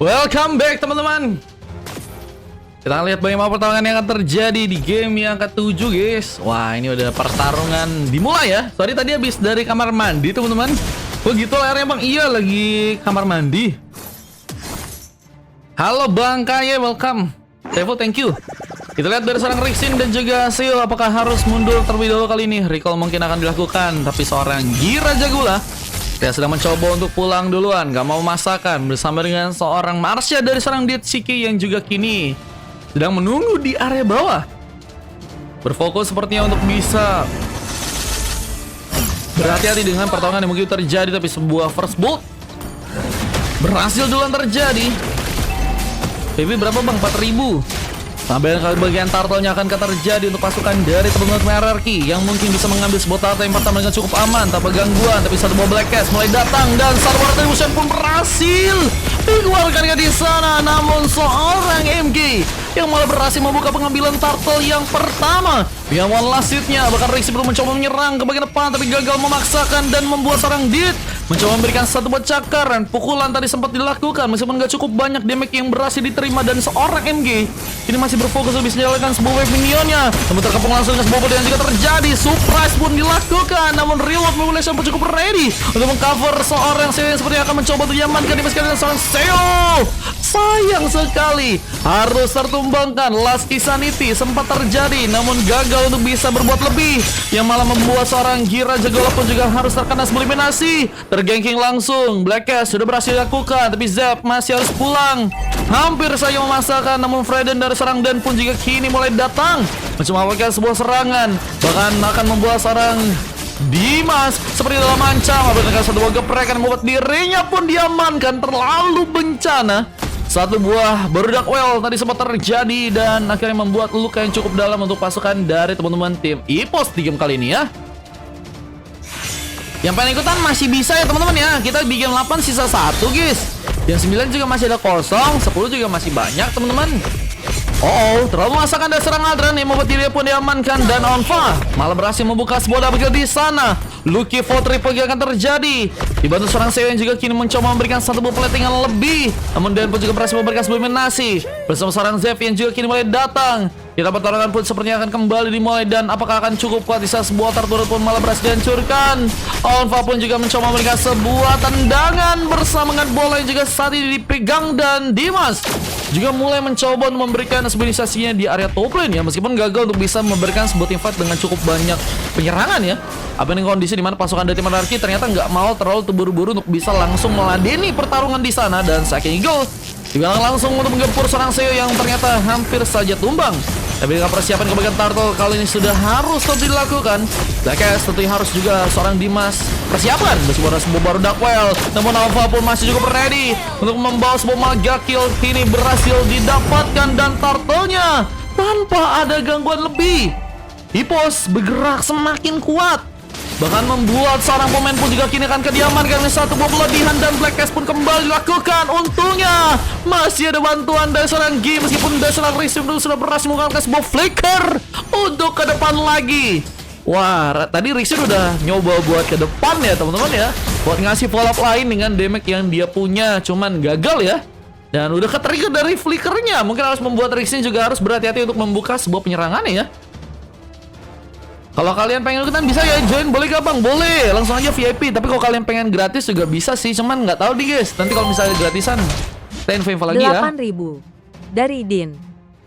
Welcome back teman-teman. Kita lihat bagaimana pertarungan yang akan terjadi di game yang ke-7 guys. Wah, ini udah pertarungan dimulai ya. Sorry tadi habis dari kamar mandi teman-teman. Oh gitu layarnya bang. Iya lagi kamar mandi. Halo Bang Kaye, welcome. Tevo, thank you. Kita lihat dari seorang Rixin dan juga Seo. Apakah harus mundur terlebih dahulu kali ini? Recall mungkin akan dilakukan. Tapi seorang Gira Jagula dia sedang mencoba untuk pulang duluan, gak mau masakan bersama dengan seorang Marsha dari seorang Dietsuki yang juga kini sedang menunggu di area bawah. Berfokus sepertinya untuk bisa berhati-hati dengan pertarungan yang mungkin terjadi, tapi sebuah first bolt berhasil duluan terjadi. PB berapa bang? 4000. Sampai bagian turtle-nya akan terjadi untuk pasukan dari teman-teman hierarki yang mungkin bisa mengambil sebuah turtle yang pertama dengan cukup aman tanpa gangguan. Tapi satu buah black cast mulai datang dan satu buah retribution pun berhasil dikeluarkan di sana. Namun seorang MG yang malah berhasil membuka pengambilan turtle yang pertama. Dengan one last hit-nya, bahkan Rixi belum mencoba menyerang ke bagian depan tapi gagal memaksakan dan membuat seorang Diet mencoba memberikan satu buah cakaran. Pukulan tadi sempat dilakukan meskipun gak cukup banyak damage yang berhasil diterima, dan seorang MG ini masih berfokus untuk bisa menjalankan sebuah wave minionnya. Namun terkepung langsung ke sebuah bola yang juga terjadi. Surprise pun dilakukan, namun reward manipulation pun cukup ready untuk mengcover seorang Seo yang sepertinya akan mencoba untuk diamankan di dengan seorang Seo. Sayang sekali harus tertumbangkan. Last Insanity sempat terjadi namun gagal untuk bisa berbuat lebih, yang malah membuat seorang Gira Jagula pun juga harus terkena sebuah eliminasi. Terganking langsung. Black Cast sudah berhasil dilakukan, tapi Zep masih harus pulang. Hampir saja memaksakan, namun Freden dari serang dan pun juga kini mulai datang mencoba melakukan sebuah serangan, bahkan akan membuat seorang Dimas seperti dalam ancam. Apabila satu buah geprekan membuat dirinya pun diamankan. Terlalu bencana. Satu buah berudak well tadi sempat terjadi dan akhirnya membuat luka yang cukup dalam untuk pasukan dari teman-teman tim EPOS di game kali ini ya. Yang pengen ikutan masih bisa ya teman-teman ya. Kita di game 8 sisa 1 guys. Yang 9 juga masih ada kosong, 10 juga masih banyak teman-teman. Terlalu masakan dari serang Aldran yang membuat dirinya pun diamankan, dan Onfa malah berhasil membuka sebuah double kill di sana. Lucky for triple kill akan terjadi dibantu seorang Seo yang juga kini mencoba memberikan satu buah plating yang lebih. Namun Dan pun juga berhasil memberikan sebuah eliminasi bersama seorang Zev yang juga kini mulai datang. Kita pertarungan pun sepertinya akan kembali dimulai, dan apakah akan cukup kuat? Bisa sebuah turret pun malah berhasil dihancurkan. Onfa pun juga mencoba memberikan sebuah tendangan bersama dengan bola yang juga saat ini dipegang, dan Dimas juga mulai mencoba untuk memberikan sebuah inisiasinya di area top lane ya, meskipun gagal untuk bisa memberikan sebuah teamfight dengan cukup banyak penyerangan ya. Apa ini kondisi dimana pasukan dari tim hierarki ternyata nggak mau terlalu terburu-buru untuk bisa langsung meladeni pertarungan di sana, dan Saki Eagle juga langsung untuk menggempur seorang Seo yang ternyata hampir saja tumbang. Tapi dengan persiapan ke bagian turtle kali ini sudah harus tetap dilakukan. Blackcast tentunya harus juga seorang Dimas persiapan meskipun ada sebuah baru Darkwell. Namun Alpha pun masih cukup ready untuk membawa sebuah mega kill. Kini berhasil didapatkan, dan turtle-nya tanpa ada gangguan lebih. EPOS bergerak semakin kuat, bahkan membuat seorang pemain pun juga kini akan kediamankan dengan satu buah pelatihan, dan Black Cast pun kembali dilakukan. Untungnya masih ada bantuan dari seorang G, meskipun dari seorang Rixin sudah berhasil menggunakan sebuah flicker untuk ke depan lagi. Wah, tadi Rixin udah nyoba buat ke depan ya teman-teman ya, buat ngasih follow up lain dengan damage yang dia punya, cuman gagal ya. Dan udah ke-trigger dari flickernya, mungkin harus membuat Rixin juga harus berhati-hati untuk membuka sebuah penyerangannya ya. Kalau kalian pengen ikutan bisa ya join, boleh gak bang? Boleh, langsung aja VIP. Tapi kalau kalian pengen gratis juga bisa sih, cuman nggak tahu nih guys. Nanti kalau misalnya gratisan, kita info lagi ya. 8.000 dari Din.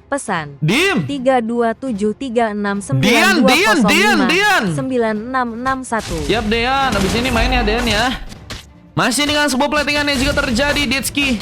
Pesan. Dim. 3273692059661. Siap Dean, habis ini main ya Dean ya. Masih dengan sebuah platingan yang juga terjadi Dietsuki.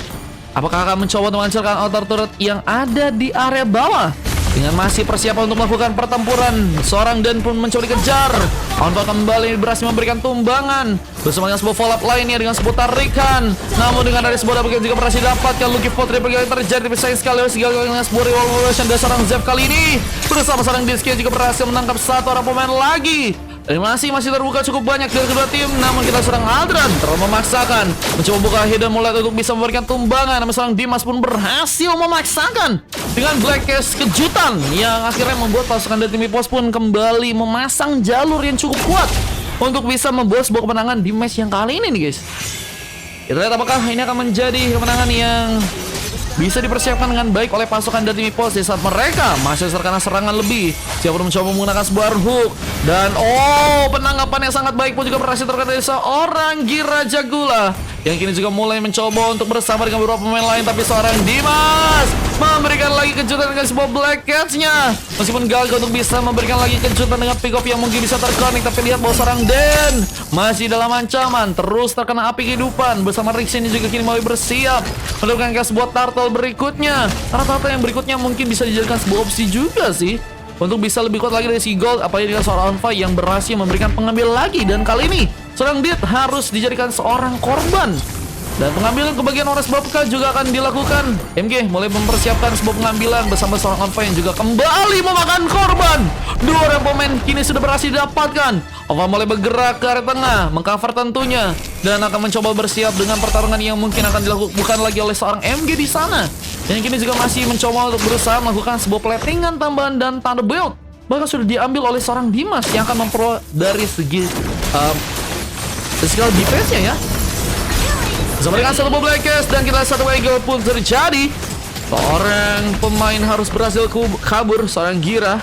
Apakah akan mencoba untuk menghancurkan outer turret yang ada di area bawah? Dengan masih persiapan untuk melakukan pertempuran, seorang Dan pun mencoba dikejar. Onfa kembali berhasil memberikan tumbangan bersama dengan sebuah follow up lainnya dengan sebuah tarikan. Namun dengan dari sebuah double kill juga berhasil dapatkan. Lucky for triple kill yang terjadi, tapi sayang sekali harus digagal dengan sebuah revolution dari seorang Zev kali ini. Bersama seorang Dietsuki juga berhasil menangkap satu orang pemain lagi. Animasi masih terbuka cukup banyak dari kedua tim, namun kita serang Aldran terlalu memaksakan mencoba buka hidden mulai untuk bisa memberikan tumbangan. Namun serang Dimas pun berhasil memaksakan dengan Black Cast kejutan yang akhirnya membuat pasukan dari tim EPOS pun kembali memasang jalur yang cukup kuat untuk bisa membawa sebuah kemenangan di match yang kali ini nih guys. Kita lihat apakah ini akan menjadi kemenangan yang bisa dipersiapkan dengan baik oleh pasukan dari Mipos di saat mereka masih terkena serangan lebih. Siapa mencoba menggunakan sebuah hook dan penangkapan yang sangat baik pun juga berhasil terkena dari seorang Gira Jagula yang kini juga mulai mencoba untuk bersama dengan beberapa pemain lain, tapi seorang Dimas memberikan lagi kejutan dengan sebuah Black Cats-nya. Meskipun gagal untuk bisa memberikan lagi kejutan dengan pick off yang mungkin bisa terkonek, tapi lihat bahwa seorang Den masih dalam ancaman, terus terkena api kehidupan bersama Rixin juga kini mulai bersiap mendapatkan sebuah turtle berikutnya. Karena turtle yang berikutnya mungkin bisa dijadikan sebuah opsi juga sih untuk bisa lebih kuat lagi dari si Gold, apalagi dengan seorang Alpha yang berhasil memberikan pengambil lagi. Dan kali ini seorang Dit harus dijadikan seorang korban. Dan pengambilan kebagian Ores Babka juga akan dilakukan. MG mulai mempersiapkan sebuah pengambilan bersama seorang Alpha yang juga kembali memakan korban. Dua orang pemain kini sudah berhasil didapatkan. Alpha mulai bergerak ke area tengah, mengcover tentunya, dan akan mencoba bersiap dengan pertarungan yang mungkin akan dilakukan lagi oleh seorang MG di sana. Yang kini juga masih mencoba untuk berusaha melakukan sebuah platingan tambahan dan Thunder Build. Bahkan sudah diambil oleh seorang Dimas yang akan mempro dari segi physical defense-nya ya. Bersama dengan satu Black Cats dan kita satu wiggle pun terjadi. Seorang pemain harus berhasil kabur, seorang Gira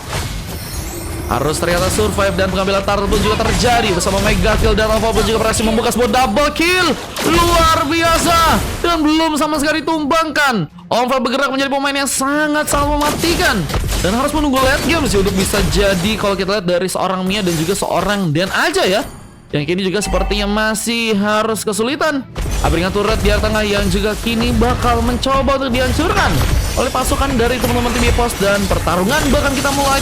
harus ternyata survive dan pengambilan turtle pun juga terjadi bersama Mega Kill dan Alpha pun juga berhasil membuka sebuah double kill luar biasa dan belum sama sekali tumbangkan. Alpha bergerak menjadi pemain yang sangat mematikan dan harus menunggu late game sih untuk bisa jadi kalau kita lihat dari seorang Mia dan juga seorang Den aja ya. Yang kini juga sepertinya masih harus kesulitan. Abringan turret di area tengah yang juga kini bakal mencoba untuk dihancurkan oleh pasukan dari teman-teman tim Epos. Dan pertarungan bahkan kita mulai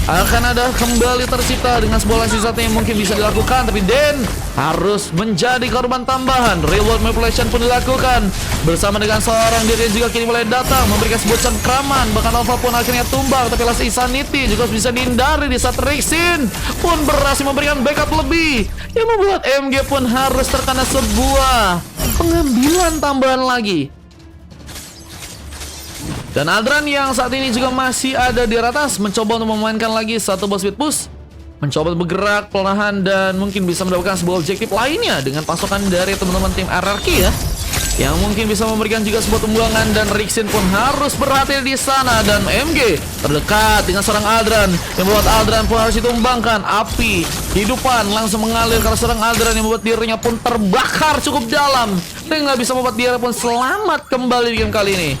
akan ada kembali tercipta dengan sebuah langsung satu yang mungkin bisa dilakukan, tapi Den harus menjadi korban tambahan. Real world manipulation pun dilakukan bersama dengan seorang diri juga kini mulai datang memberikan sebuah cengkraman. Bahkan Alpha pun akhirnya tumbang, tapi Last Insanity juga bisa dihindari di saat Rixin pun berhasil memberikan backup lebih yang membuat MG pun harus terkena sebuah pengambilan tambahan lagi. Dan Aldran yang saat ini juga masih ada di atas mencoba untuk memainkan lagi satu boss speed push, mencoba bergerak perlahan dan mungkin bisa mendapatkan sebuah objektif lainnya dengan pasukan dari teman-teman tim RRQ ya, yang mungkin bisa memberikan juga sebuah tumbuhan. Dan Rixin pun harus berhati di sana dan MG terdekat dengan seorang Aldran yang membuat Aldran pun harus ditumbangkan. Api kehidupan langsung mengalir karena seorang Aldran yang membuat dirinya pun terbakar cukup dalam dan nggak bisa membuat dia pun selamat kembali di game kali ini.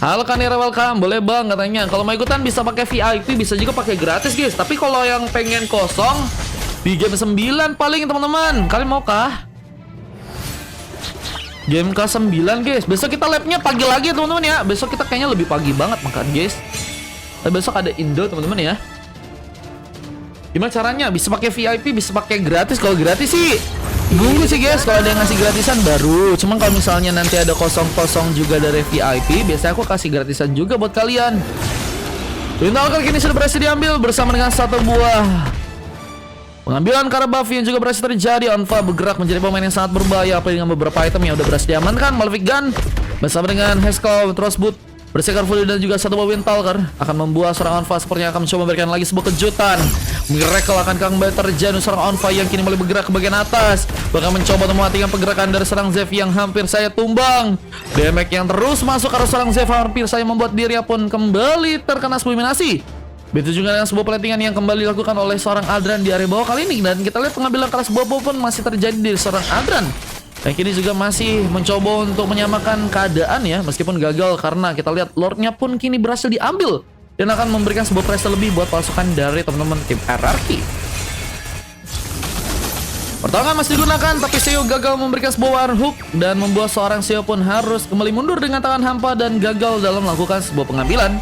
Halo Kanira, welcome. Boleh bang katanya. Kalau mau ikutan bisa pakai VIP, bisa juga pakai gratis guys. Tapi kalau yang pengen kosong di game 9 paling teman-teman. Kalian mau kah? Game ke-9 guys. Besok kita labnya pagi lagi teman-teman ya. Besok kita kayaknya lebih pagi banget makan guys. Tapi besok ada Indo teman-teman ya. Gimana caranya? Bisa pakai VIP, bisa pakai gratis. Kalau gratis sih nunggu sih guys, kalau ada yang ngasih gratisan baru. Cuman kalau misalnya nanti ada kosong-kosong juga dari VIP, biasanya aku kasih gratisan juga buat kalian. Twin Talker kini sudah berhasil diambil bersama dengan satu buah pengambilan karena buff yang juga berhasil terjadi. Onfa bergerak menjadi pemain yang sangat berbahaya, apalagi dengan beberapa item yang udah berhasil diamankan. Malefic Gun bersama dengan Heskel, Trustboot bersikar full dan juga satu buah Wind Talker akan membuat seorang Onfa sepertinya akan mencoba memberikan lagi sebuah kejutan. Miracle akan kembali terjadi seorang Onfa yang kini mulai bergerak ke bagian atas, bahkan mencoba untuk mematikan pergerakan dari seorang Zev yang hampir saya tumbang. Damage yang terus masuk karena seorang Zev hampir saya membuat dirinya pun kembali terkena sublimasi. Begitu juga dengan sebuah platingan yang kembali dilakukan oleh seorang Aldran di area bawah kali ini. Dan kita lihat pengambilan keras bobo pun masih terjadi dari seorang Aldran yang kini juga masih mencoba untuk menyamakan keadaan ya, meskipun gagal karena kita lihat Lordnya pun kini berhasil diambil dan akan memberikan sebuah pressure lebih buat pasukan dari teman-teman tim RRQ. Pertolongan masih digunakan, tapi Seo gagal memberikan sebuah warhook dan membuat seorang Seo pun harus kembali mundur dengan tangan hampa dan gagal dalam melakukan sebuah pengambilan.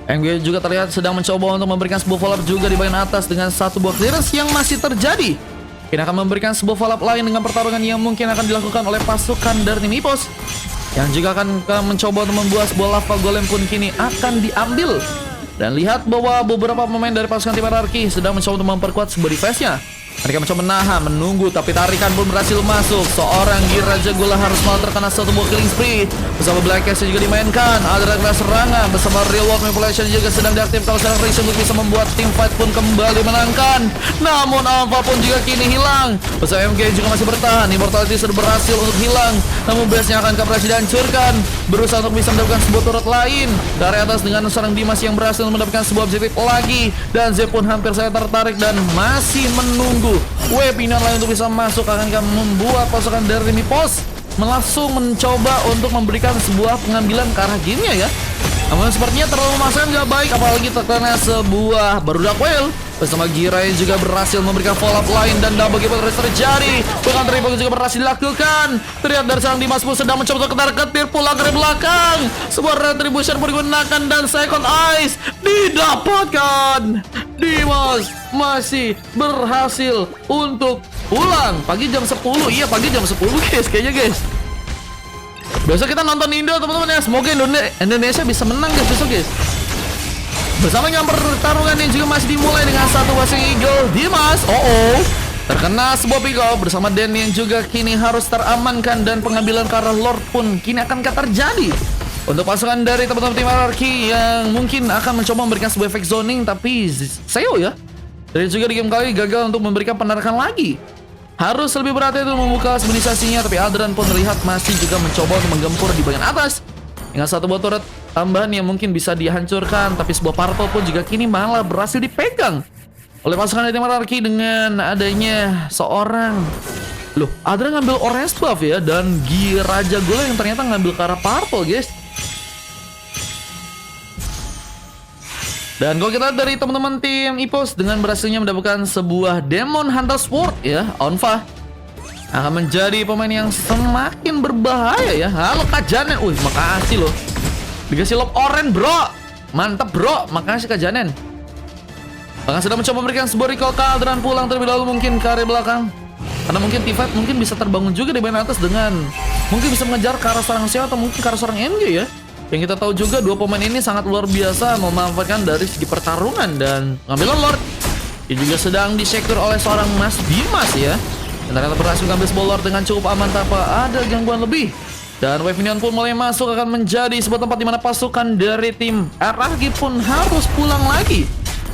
MG juga terlihat sedang mencoba untuk memberikan sebuah follow-up juga di bagian atas dengan satu buah clearance yang masih terjadi. Kini akan memberikan sebuah follow-up lain dengan pertarungan yang mungkin akan dilakukan oleh pasukan dari tim Epos, yang juga akan mencoba untuk membuat sebuah lava golem pun kini akan diambil. Dan lihat bahwa beberapa pemain dari pasukan tim RRQ sedang mencoba untuk memperkuat sebuah defense-nya. Mereka mencoba menahan, menunggu, tapi tarikan pun berhasil masuk. Seorang Gira Jagula harus malah terkena satu buah killing spree. Bersama Black Cats juga dimainkan. Ada kena serangan bersama Real World Manipulation juga sedang diaktifkan oleh seorang Rixin untuk bisa membuat team fight pun kembali menangkan. Namun Alpha pun juga kini hilang. Pesawat MG juga masih bertahan. Immortality sudah berhasil untuk hilang. Namun base-nya akan berhasil dihancurkan. Berusaha untuk bisa mendapatkan sebuah turret lain dari atas dengan seorang Dimas yang berhasil mendapatkan sebuah objektif lagi. Dan Z pun hampir saya tertarik dan masih menunggu webinar lain untuk bisa masuk. Akankah membuat pasukan dari Mipos langsung mencoba untuk memberikan sebuah pengambilan ke arah gamenya ya. Namun sepertinya terlalu memaksakan gak baik, apalagi terkena sebuah Barudak Whale bersama Gira yang juga berhasil memberikan follow up lain dan double kill terus terjadi. Bukan triple juga berhasil dilakukan. Terlihat dari sang Dimas pun sedang mencoba untuk ketar-ketir pulang dari belakang. Sebuah retribution pun digunakan dan second eyes didapatkan. Dimas masih berhasil untuk pulang pagi jam 10. Iya, pagi jam 10 guys, kayaknya guys. Besok kita nonton Indo teman-teman ya. Semoga Indonesia bisa menang guys besok guys. Bersama dengan pertarungan yang juga masih dimulai dengan satu passing eagle. Dimas terkena sebuah pick off bersama Den yang juga kini harus teramankan. Dan pengambilan ke arah Lord pun kini akan terjadi untuk pasukan dari teman-teman tim Hierarchy yang mungkin akan mencoba memberikan sebuah efek zoning. Tapi Seo ya, dan juga di game kali gagal untuk memberikan penarakan lagi. Harus lebih berhati-hati untuk membuka stabilisasinya. Tapi Aldran pun terlihat masih juga mencoba untuk menggempur di bagian atas dengan satu buah turret tambahan yang mungkin bisa dihancurkan. Tapi sebuah purple pun juga kini malah berhasil dipegang oleh pasukan dari tim Hierarchy dengan adanya seorang Aldran ngambil orange buff ya. Dan Raja Gola yang ternyata ngambil ke arah purple guys. Dan kalau kita dari teman-teman tim Ipos dengan berhasilnya mendapatkan sebuah Demon Hunter Sword ya, Onfa akan menjadi pemain yang semakin berbahaya ya. Halo Kak Janen, makasih loh. Dikasih lob orange bro, mantap bro, makasih Kak Janen. Bahkan sudah mencoba memberikan sebuah recall ke Aldran pulang terlebih dahulu mungkin ke area belakang. Karena mungkin T-Fight mungkin bisa terbangun juga di bagian atas dengan mungkin bisa mengejar ke arah seorang Xiao atau mungkin ke arah seorang MG ya. Yang kita tahu juga dua pemain ini sangat luar biasa memanfaatkan dari segi pertarungan. Dan ngambil Lord ini juga sedang disecure oleh seorang Mas Dimas ya. Dan ternyata berhasil mengambil sebuah Lord dengan cukup aman tanpa ada gangguan lebih. Dan wave minion pun mulai masuk akan menjadi sebuah tempat di mana pasukan dari tim RRQ pun harus pulang lagi.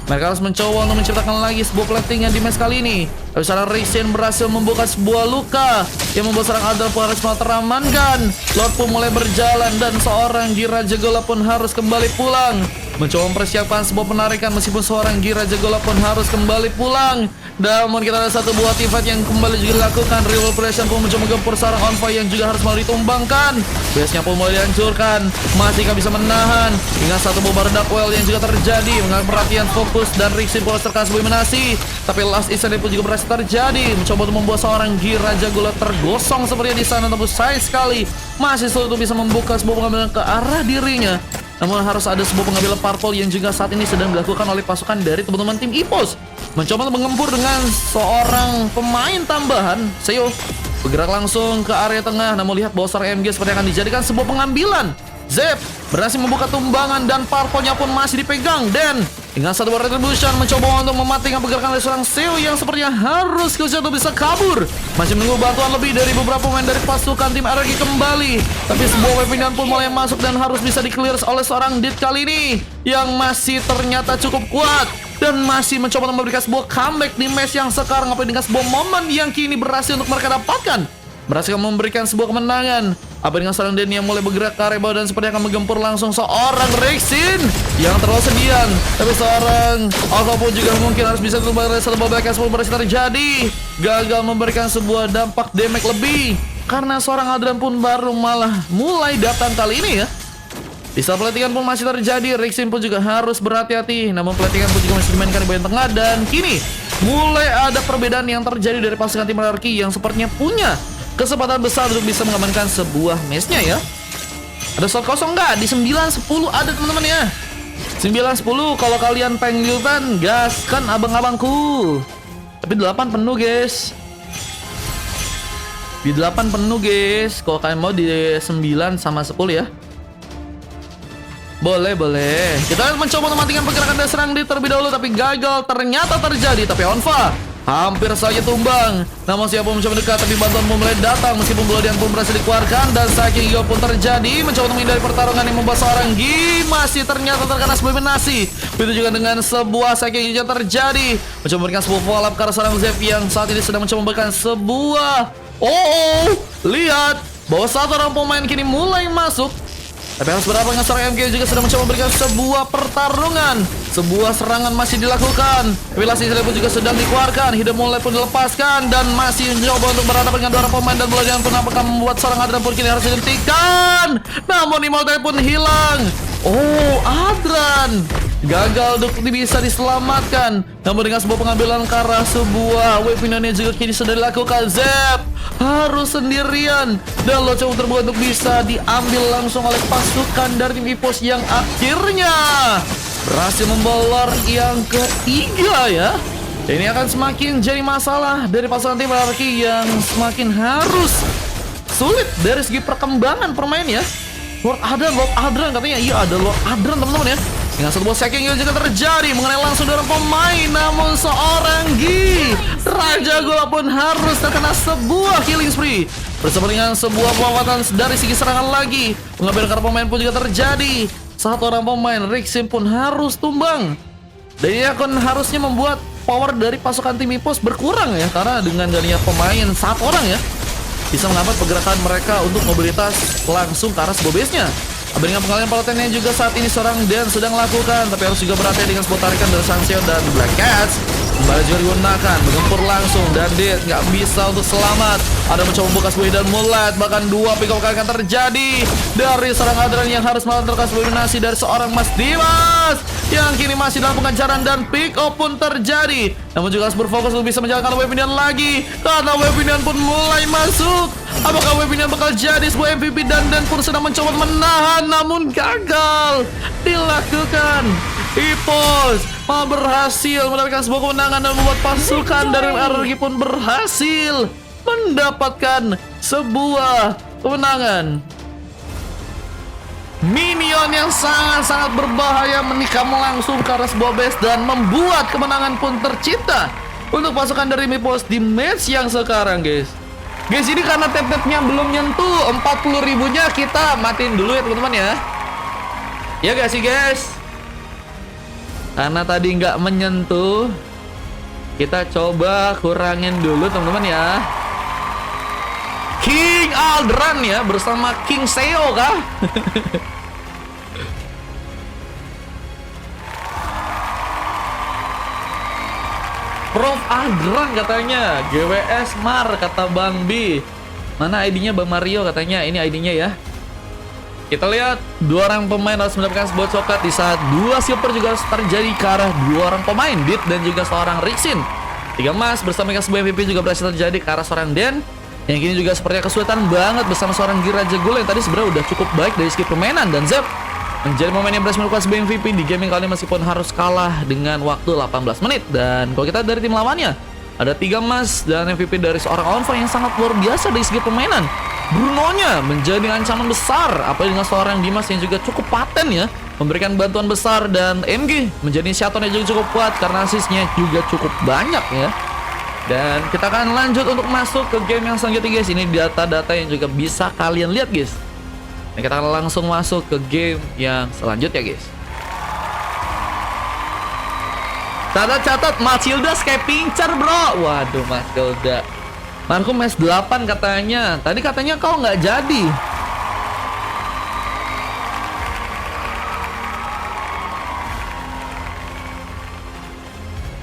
Mereka harus mencoba untuk menciptakan lagi sebuah plating yang di match kali ini. Tapi seorang Rixin berhasil membuka sebuah luka yang membuat seorang Aldran pun harus teramankan. Lord pun mulai berjalan dan seorang Gira Jagola pun harus kembali pulang. Mencoba mempersiapkan sebuah penarikan meskipun seorang Gira Jagola pun harus kembali pulang. Namun kita ada satu buah tifat yang kembali juga dilakukan. Rival Operation pun mencoba menggempur seorang Onfa yang juga harus mau ditumbangkan. Base-nya pun mulai dihancurkan. Masih gak bisa menahan. Hingga satu buah Barudak Whale yang juga terjadi. Mengambil perhatian fokus dan Rixin pun terkena sebuah eliminasi. Tapi last instant pun juga berhasil terjadi. Mencoba untuk membuat seorang Gira Jagola tergosong seperti di sana. Tapi sayang sekali masih sulit untuk bisa membuka sebuah pengambilan ke arah dirinya. Namun harus ada sebuah pengambilan purple yang juga saat ini sedang dilakukan oleh pasukan dari teman-teman tim Ipos. Mencoba untuk mengempur dengan seorang pemain tambahan. Seo bergerak langsung ke area tengah. Namun lihat bahwa seorang MG seperti akan dijadikan sebuah pengambilan. Zep berhasil membuka tumbangan dan purple-nya pun masih dipegang. Dan dengan satu buah retribution mencoba untuk mematikan pergerakan dari seorang Seo yang sepertinya harus kesulitan untuk bisa kabur. Masih menunggu bantuan lebih dari beberapa pemain dari pasukan tim RRQ kembali. Tapi sebuah weapon pun mulai masuk dan harus bisa di-clear oleh seorang Dit kali ini yang masih ternyata cukup kuat dan masih mencoba untuk memberikan sebuah comeback di match yang sekarang. Apa dengan sebuah momen yang kini berhasil untuk mereka dapatkan, berhasil memberikan sebuah kemenangan. Apa dengan seorang Den yang mulai bergerak ke area bawah dan seperti akan menggempur langsung seorang Rixin yang terlalu sedian. Tapi seorang Alpha pun juga mungkin harus bisa kembali satu babak yang sebelum berhasil terjadi. Gagal memberikan sebuah dampak damage lebih karena seorang Aldran pun baru malah mulai datang kali ini ya. Bisa pelatihan pun masih terjadi. Rixin pun juga harus berhati-hati. Namun pelatihan pun juga masih dimainkan di bagian tengah. Dan kini mulai ada perbedaan yang terjadi dari pasukan tim Hierarchy yang sepertinya punya kesempatan besar untuk bisa mengamankan sebuah match-nya ya. Ada slot kosong nggak? Di 9-10 ada teman-teman ya. 9-10 kalau kalian pengen gaskan abang-abangku. Tapi 8 penuh guys. Di 8 penuh guys. Kalau kalian mau di 9 sama 10 ya. Boleh, boleh. Kita mencoba mematikan pergerakan dan serang di terlebih dahulu, tapi gagal ternyata terjadi. Tapi Onfa hampir saja tumbang. Namun siapa mencoba mendekat, tapi bantuan pun mulai datang. Meskipun Bloodian pun berhasil dikeluarkan, dan Saiking Gyo pun terjadi. Mencoba untuk menghindari pertarungan yang membuat seorang Gi masih ternyata terkena sebuah eliminasi. Begitu juga dengan sebuah Saiking Gyo yang terjadi. Mencoba memberikan sebuah follow up ke arah seorang Zef yang saat ini sedang mencoba memberikan sebuah lihat bahwa satu orang pemain kini mulai masuk. Tapi harus berapa dengan seorang MG juga sedang mencoba memberikan sebuah pertarungan. Sebuah serangan masih dilakukan. Evaluasi pun juga sedang dikeluarkan. Hidup mulai pun dilepaskan. Dan masih mencoba untuk berhadapan dengan dua orang pemain. Dan Bloodian pun apakah membuat seorang Adran pun kini harus dihentikan. Namun Immortal pun hilang. Adran gagal untuk bisa diselamatkan. Namun dengan sebuah pengambilan ke arah sebuah wave yang juga kini sudah dilakukan. Zep harus sendirian, dan lo coba terbuat untuk bisa diambil langsung oleh pasukan dari tim EVOS yang akhirnya berhasil membawa Lord yang ketiga ya. Ini akan semakin jadi masalah dari pasukan tim Arki yang semakin harus sulit dari segi perkembangan permain ya. Lord Adran katanya. Iya, ada Lord Adran teman-teman ya. Dengan satu buah Saiking Gyo juga terjadi mengenai langsung dari pemain. Namun seorang Gi Raja Gula pun harus terkena sebuah killing spree bersama dengan sebuah pemanfaatan dari segi serangan lagi. Pengambilan karena pemain pun juga terjadi. Satu orang pemain Rixin pun harus tumbang. Dan ini akan harusnya membuat power dari pasukan tim EVOS berkurang ya. Karena dengan gantinya pemain satu orang ya, bisa menghambat pergerakan mereka untuk mobilitas langsung ke arah sebuah base-nya. Dengan pengalihan palatannya juga saat ini seorang Dan sedang lakukan, tapi harus juga berhati dengan sebuah tarikan dari Sanxeo dan Black Cats. Kembali juga digunakan, menggempur langsung, dan dia nggak bisa untuk selamat. Ada mencoba membuka sebuah dan mulat, bahkan dua pick up akan terjadi dari seorang Adran yang harus melakukan sebuah eliminasi dari seorang Mas Dimas yang kini masih dalam pengejaran, dan pick up pun terjadi. Namun juga harus berfokus untuk bisa menjalankan Weaponian lagi, karena Weaponian pun mulai masuk. Apakah Weaponian bakal jadi sebuah MVP, dan pun sedang mencoba menahan, namun gagal dilakukan. EVOS malah berhasil mendapatkan sebuah kemenangan dan membuat pasukan dari RRQ pun berhasil mendapatkan sebuah kemenangan. Minion yang sangat-sangat berbahaya menikam langsung ke arah sebuah base dan membuat kemenangan pun tercipta untuk pasukan dari EVOS di match yang sekarang, guys. Guys, ini karena tap-tapnya belum nyentuh 40.000-nya, kita matiin dulu ya teman-teman ya. Ya gak sih guys? Karena tadi nggak menyentuh, kita coba kurangin dulu teman-teman ya. King Aldran ya bersama King Seo kah? Prof Aldran katanya. GWS Mar kata Bang B. Mana ID-nya Bang Mario katanya. Ini ID-nya ya. Kita lihat dua orang pemain harus mendapatkan sebuah coklat di saat dua silver juga harus terjadi ke arah dua orang pemain, Dit dan juga seorang Rixin. 3 emas bersama dengan sebuah MVP juga berhasil terjadi ke arah seorang Den yang kini juga sepertinya kesulitan banget bersama seorang Gi Raja Gula yang tadi sebenarnya udah cukup baik dari segi permainan, dan Zep menjadi pemain yang berhasil melakukan sebuah MVP di gaming kali ini meskipun harus kalah dengan waktu 18 menit. Dan kalau kita dari tim lawannya ada 3 emas dan MVP dari seorang Onfer yang sangat luar biasa dari segi permainan. Bruno-nya menjadi ancaman besar, apalagi dengan seorang Dimas yang juga cukup paten ya, memberikan bantuan besar, dan MG menjadi inisiatornya juga cukup kuat karena asisnya juga cukup banyak ya. Dan kita akan lanjut untuk masuk ke game yang selanjutnya guys. Ini data-data yang juga bisa kalian lihat guys. Dan kita akan langsung masuk ke game yang selanjutnya guys. Catat Matilda kayak pincar bro. Waduh Matilda, Marco match 8 katanya. Tadi katanya kau nggak jadi.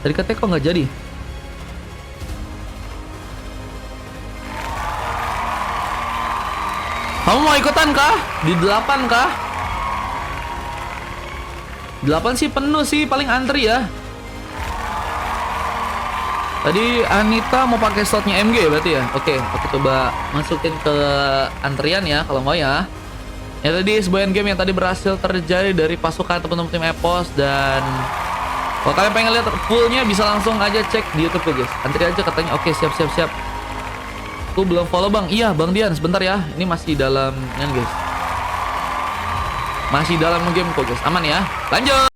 Tadi katanya kau nggak jadi. Kamu mau ikutan kah? Di 8 kah? 8 sih penuh sih, paling antri ya. Tadi Anita mau pakai slotnya MG berarti ya. Oke, aku coba masukin ke antrian ya kalau mau ya. Ya tadi sebuah game yang tadi berhasil terjadi dari pasukan teman-teman tim EVOS, dan kalau kalian pengen lihat fullnya bisa langsung aja cek di YouTube ya guys. Antri aja katanya. Oke, siap. Aku belum follow Bang. Iya Bang Dian, sebentar ya. Ini masih dalam guys. Masih dalam game kok guys. Aman ya. Lanjut.